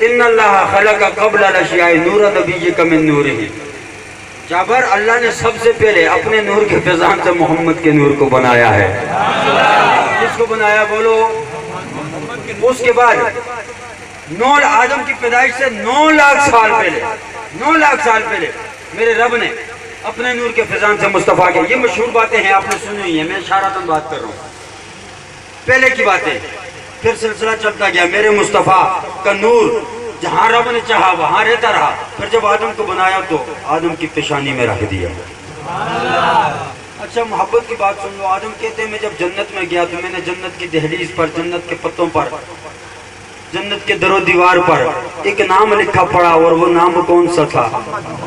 ان اللہ خلق قبل الاشیاء نور نبیک من نورہ، جابر اللہ نے سب سے پہلے اپنے نور کے فیضان سے محمد کے نور کو بنایا ہے۔ کس کو بنایا بولو؟ اس کے بعد آدم کی پیدائش سے 9 لاکھ سال پہلے میرے رب نے اپنے نور کے فیضان سے مصطفیٰ کے، یہ مشہور باتیں ہیں، آپ نے سنی ہوئی ہیں، میں اشارتاً بات کر رہا ہوں، پہلے کی باتیں، پھر سلسلہ چلتا گیا، میرے مصطفیٰ کا نور جہاں رب نے چاہا وہاں رہتا رہا، پھر جب آدم کو بنایا تو آدم کی پیشانی میں رکھ دیا۔ اچھا محبت کی بات سن لو، آدم کہتے ہیں میں جب جنت میں گیا تو میں نے جنت کی دہلیز پر، جنت کے پتوں پر، جنت کے در و دیوار پر ایک نام لکھا پڑا، اور وہ نام کون سا تھا؟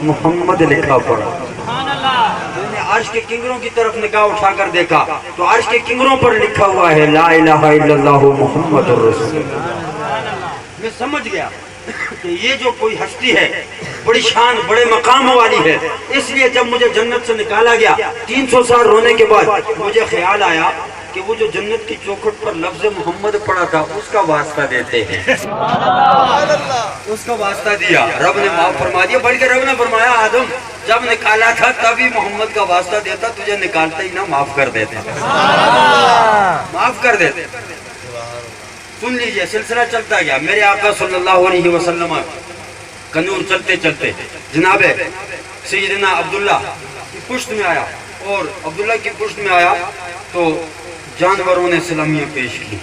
محمد لکھا پڑا۔ میں نے عرش کے کنگروں کی طرف نگاہ اٹھا کر دیکھا تو عرش کے کنگروں پر لکھا ہوا ہے لا الہ الا اللہ محمد الرسول اللہ۔ میں سمجھ گیا کہ یہ جو کوئی ہستی ہے بڑی شان بڑے مقام والی ہے، اس لیے جب مجھے جنت سے نکالا گیا 300 سال رونے کے بعد مجھے خیال آیا کہ وہ جو جنت کی چوکھٹ پر لفظ محمد پڑا تھا اس کا واسطہ دیتے ہیں، اس کا واسطہ دیا، رب نے معاف فرما دیا، بلکہ رب نے فرمایا آدم جب نکالا تھا تبھی محمد کا واسطہ دیتا، تجھے نکالتا ہی نہ معاف کر دیتا، معاف کر دیتے۔ سن لیجئے سلسلہ چلتا گیا، میرے آقا صلی اللہ علیہ وسلم کا نور چلتے چلتے جناب سیدنا عبداللہ کی پشت میں آیا، اور عبداللہ کی پشت میں آیا تو جانوروں نے سلامیاں پیش کی،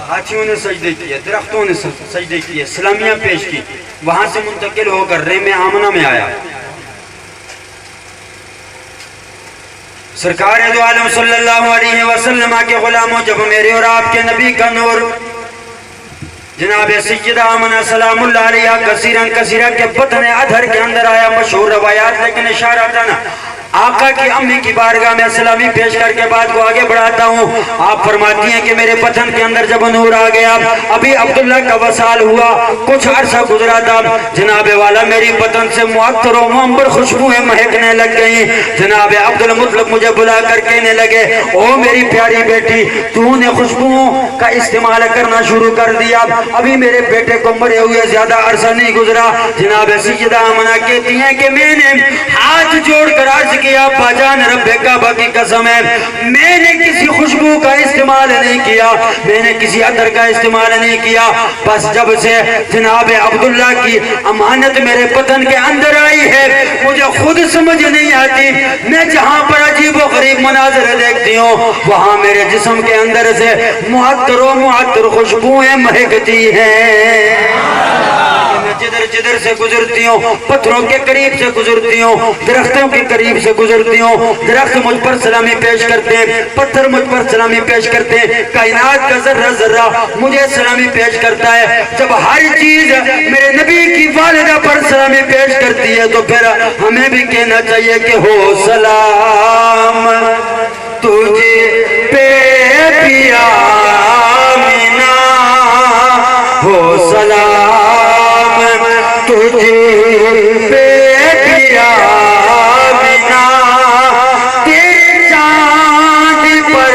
ہاتھیوں نے سجدے کیے، درختوں نے سجدے کیے، سلامیاں پیش کی، وہاں سے منتقل ہو کر رحم آمنہ میں آیا۔ سرکار دو عالم صلی اللہ علیہ وسلم کے غلاموں، جب میرے اور آپ کے نبی کا نور جناب سیدہ آمنہ سلام اللہ علیہ کثیرہ کے بطن ادھر کے اندر آیا، مشہور روایات لیکن اشارہ تھا نا، آقا کی امی کی بارگاہ میں سلامی پیش کر کے بات کو آگے بڑھاتا ہوں۔ آپ فرماتی ہیں کہ میرے پتن کے اندر جب نور آ گیا، ابھی عبداللہ کا وصال ہوا، کچھ عرصہ گزرا تھا، جناب والا میری پتن سے معطر و معمر خوشبوئیں مہکنے لگ گئیں۔ جناب عبدالمطلب مجھے بلا کر کہنے لگے او میری پیاری بیٹی، تو نے خوشبوؤں کا استعمال کرنا شروع کر دیا، ابھی میرے بیٹے کو مرے ہوئے زیادہ عرصہ نہیں گزرا۔ جناب سیدہ آمنہ کہتی ہیں کہ میں نے ہاتھ جوڑ کر عرض کیا باجان رب کعبہ کی قسم ہے میں نے کسی خوشبو کا استعمال نہیں کیا، میں نے کسی عطر کا استعمال نہیں کیا، بس جب سے جناب عبداللہ کی امانت میرے پتن کے اندر آئی ہے مجھے خود سمجھ نہیں آتی، میں جہاں پر عجیب و غریب مناظر دیکھتی ہوں وہاں میرے جسم کے اندر سے معطر و معطر خوشبوئیں مہکتی ہیں، میں جدر سے گزرتی ہوں، پتھروں کے قریب سے گزرتی ہوں، درختوں کے قریب سے گزرتی ہوں، درخت مجھ پر سلامی پیش کرتے ہیں، پتھر مجھ پر سلامی پیش کرتے ہیں، کائنات کا ذرہ ذرہ مجھے سلامی پیش کرتا ہے، جب ہر چیز میرے نبی کی والدہ پر سلامی پیش کرتی ہے تو پھر ہمیں بھی کہنا چاہیے کہ ہو سلام تجھے پہ پیا آمینہ، ہو سلام تجھے پہ پیا آمینہ، تیرے چاند پر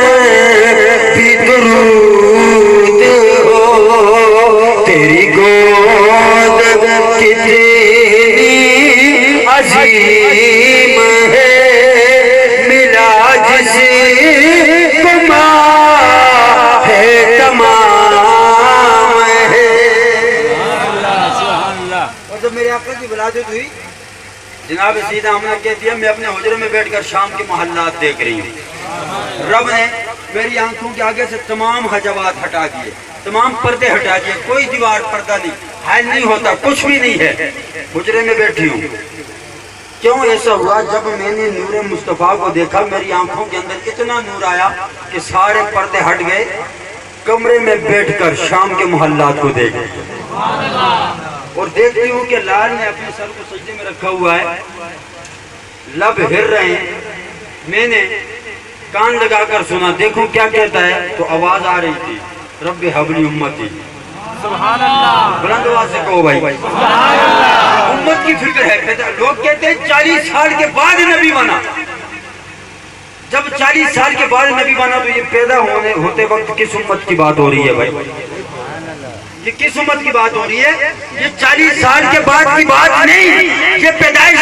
بھی درود ہو، تیری گود کتنی عظیم ہے، ملا جس کو ماہ ہے تمام ہے۔ اور جب میرے آقا کی ولادت ہوئی جناب سیدہ آمنہ کہتی ہے میں اپنے حجرے میں بیٹھ کر شام کے محلات دیکھ رہی ہوں، رب نے میری آنکھوں کے آگے سے تمام حجابات ہٹا دیے، تمام پردے ہٹا دیے، کوئی دیوار پردہ نہیں، حائل نہیں ہوتا، کچھ بھی نہیں ہے، حجرے میں بیٹھی ہوں۔ کیوں ایسا ہوا؟ جب میں نے نور مصطفیٰ کو دیکھا میری آنکھوں کے اندر اتنا نور آیا کہ سارے پردے ہٹ گئے، کمرے میں بیٹھ کر شام کے محلات کو دیکھ اور دیکھتی ہوں کہ لال نے اپنے سر کو سجدے میں رکھا ہوا ہے، لب ہر رہے ہیں، میں نے کان لگا کر سنا، دیکھوں کیا کہتا ہے، تو آواز آ رہی تھی رب حبلی امتی، سبحان اللہ، بلند آواز سے کہو بھائی، سبحان اللہ، امت کی فکر ہے۔ لوگ کہتے ہیں 40 سال کے بعد نبی بنا، جب 40 سال کے بعد نبی بنا تو یہ پیدا ہوتے وقت کس امت کی بات ہو رہی ہے بھائی؟ یہ کس امت کی بات ہو رہی ہے؟ یہ 40 سال کے بعد کی بات نہیں، یہ پیدائش